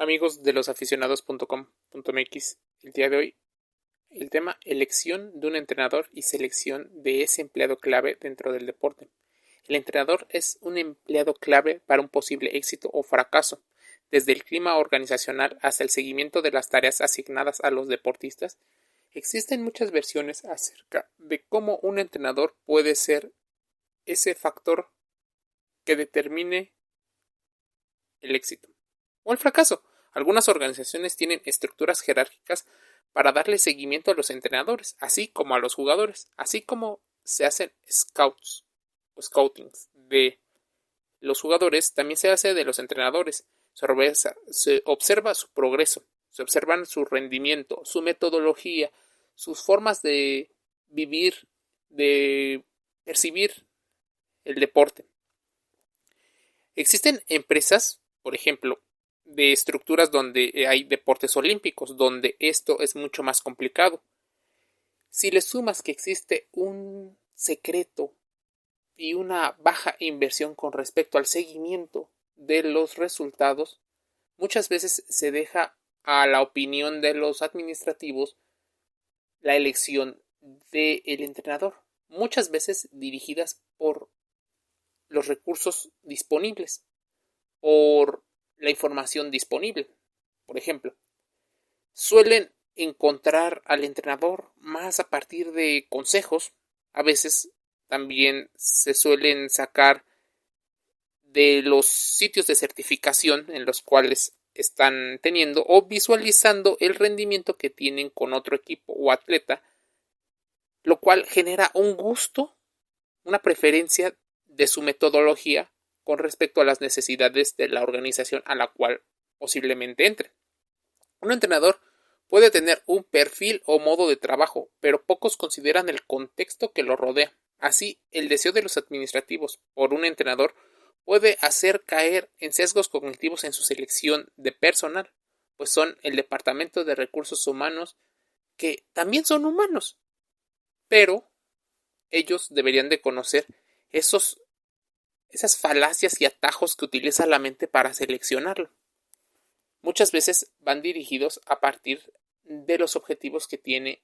Amigos de losaficionados.com.mx, el día de hoy, el tema elección de un entrenador y selección de ese empleado clave dentro del deporte. El entrenador es un empleado clave para un posible éxito o fracaso, desde el clima organizacional hasta el seguimiento de las tareas asignadas a los deportistas. Existen muchas versiones acerca de cómo un entrenador puede ser ese factor que determine el éxito o el fracaso. Algunas organizaciones tienen estructuras jerárquicas para darle seguimiento a los entrenadores, así como a los jugadores, así como se hacen scouts o scoutings de los jugadores, también se hace de los entrenadores. Se observa su progreso, se observan su rendimiento, su metodología, sus formas de vivir, de percibir el deporte. Existen empresas, por ejemplo, de estructuras donde hay deportes olímpicos, donde esto es mucho más complicado. Si le sumas que existe un secreto y una baja inversión con respecto al seguimiento de los resultados, muchas veces se deja a la opinión de los administrativos la elección del entrenador, muchas veces dirigidas por los recursos disponibles, por la información disponible. Por ejemplo, suelen encontrar al entrenador más a partir de consejos. A veces también se suelen sacar de los sitios de certificación en los cuales están teniendo o visualizando el rendimiento que tienen con otro equipo o atleta, lo cual genera un gusto, una preferencia de su metodología con respecto a las necesidades de la organización a la cual posiblemente entre. Un entrenador puede tener un perfil o modo de trabajo, pero pocos consideran el contexto que lo rodea. Así, el deseo de los administrativos por un entrenador puede hacer caer en sesgos cognitivos en su selección de personal, pues son el departamento de recursos humanos que también son humanos, pero ellos deberían de conocer esas falacias y atajos que utiliza la mente para seleccionarlo. Muchas veces van dirigidos a partir de los objetivos que tiene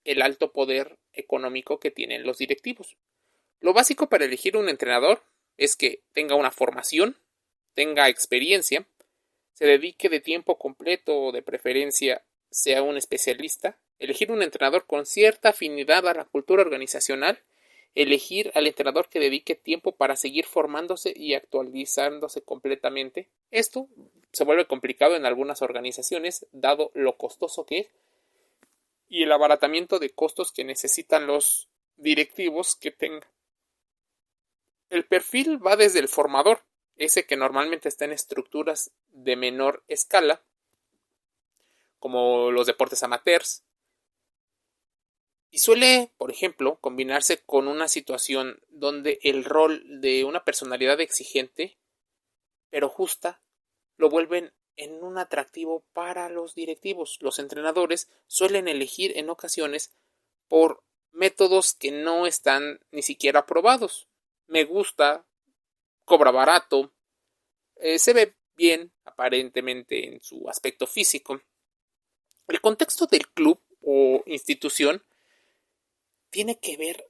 el alto poder económico que tienen los directivos. Lo básico para elegir un entrenador es que tenga una formación, tenga experiencia, se dedique de tiempo completo o de preferencia sea un especialista, elegir un entrenador con cierta afinidad a la cultura organizacional, elegir al entrenador que dedique tiempo para seguir formándose y actualizándose completamente. Esto se vuelve complicado en algunas organizaciones, dado lo costoso que es y el abaratamiento de costos que necesitan los directivos que tengan. El perfil va desde el formador, ese que normalmente está en estructuras de menor escala, como los deportes amateurs, y suele, por ejemplo, combinarse con una situación donde el rol de una personalidad exigente, pero justa, lo vuelven en un atractivo para los directivos. Los entrenadores suelen elegir en ocasiones por métodos que no están ni siquiera aprobados. Me gusta, cobra barato, se ve bien aparentemente en su aspecto físico. El contexto del club o institución tiene que ver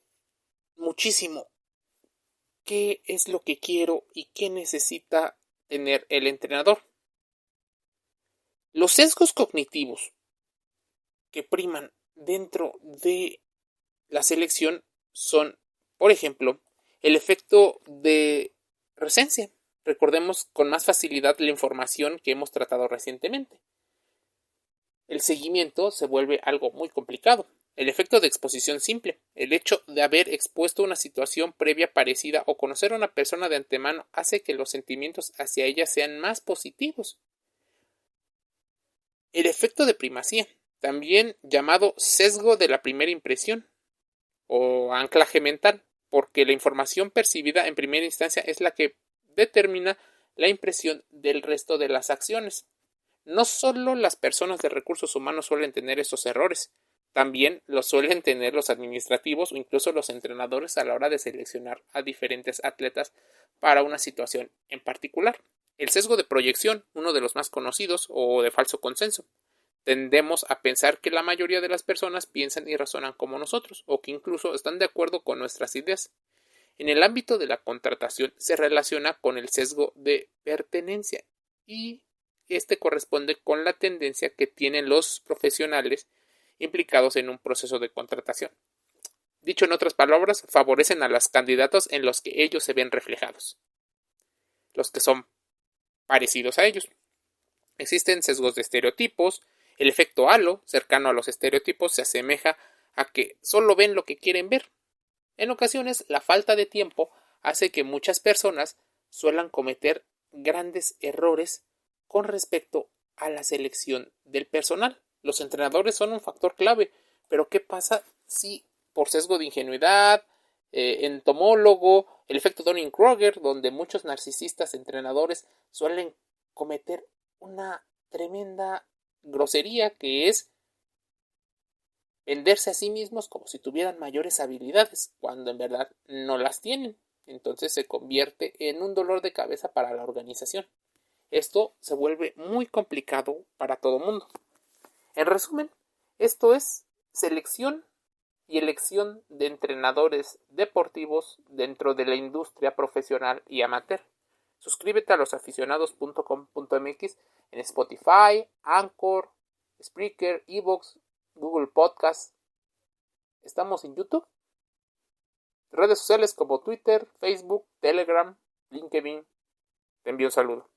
muchísimo qué es lo que quiero y qué necesita tener el entrenador. Los sesgos cognitivos que priman dentro de la selección son, por ejemplo, el efecto de recensia. Recordemos con más facilidad la información que hemos tratado recientemente. El seguimiento se vuelve algo muy complicado. El efecto de exposición simple, el hecho de haber expuesto una situación previa parecida o conocer a una persona de antemano hace que los sentimientos hacia ella sean más positivos. El efecto de primacía, también llamado sesgo de la primera impresión o anclaje mental, porque la información percibida en primera instancia es la que determina la impresión del resto de las acciones. No solo las personas de recursos humanos suelen tener estos errores, también los suelen tener los administrativos o incluso los entrenadores a la hora de seleccionar a diferentes atletas para una situación en particular. El sesgo de proyección, uno de los más conocidos, o de falso consenso. Tendemos a pensar que la mayoría de las personas piensan y razonan como nosotros, o que incluso están de acuerdo con nuestras ideas. En el ámbito de la contratación se relaciona con el sesgo de pertenencia y este corresponde con la tendencia que tienen los profesionales implicados en un proceso de contratación. Dicho en otras palabras, favorecen a los candidatos en los que ellos se ven reflejados, los que son parecidos a ellos. Existen sesgos de estereotipos. El efecto halo, cercano a los estereotipos, se asemeja a que solo ven lo que quieren ver. En ocasiones, la falta de tiempo hace que muchas personas suelan cometer grandes errores con respecto a la selección del personal. Los entrenadores son un factor clave, pero ¿qué pasa si por sesgo de ingenuidad, entomólogo, el efecto Dunning-Kruger, donde muchos narcisistas entrenadores suelen cometer una tremenda grosería que es venderse a sí mismos como si tuvieran mayores habilidades, cuando en verdad no las tienen? Entonces se convierte en un dolor de cabeza para la organización. Esto se vuelve muy complicado para todo mundo. En resumen, esto es selección y elección de entrenadores deportivos dentro de la industria profesional y amateur. Suscríbete a losaficionados.com.mx en Spotify, Anchor, Spreaker, Evox, Google Podcast. Estamos en YouTube, redes sociales como Twitter, Facebook, Telegram, LinkedIn. Te envío un saludo.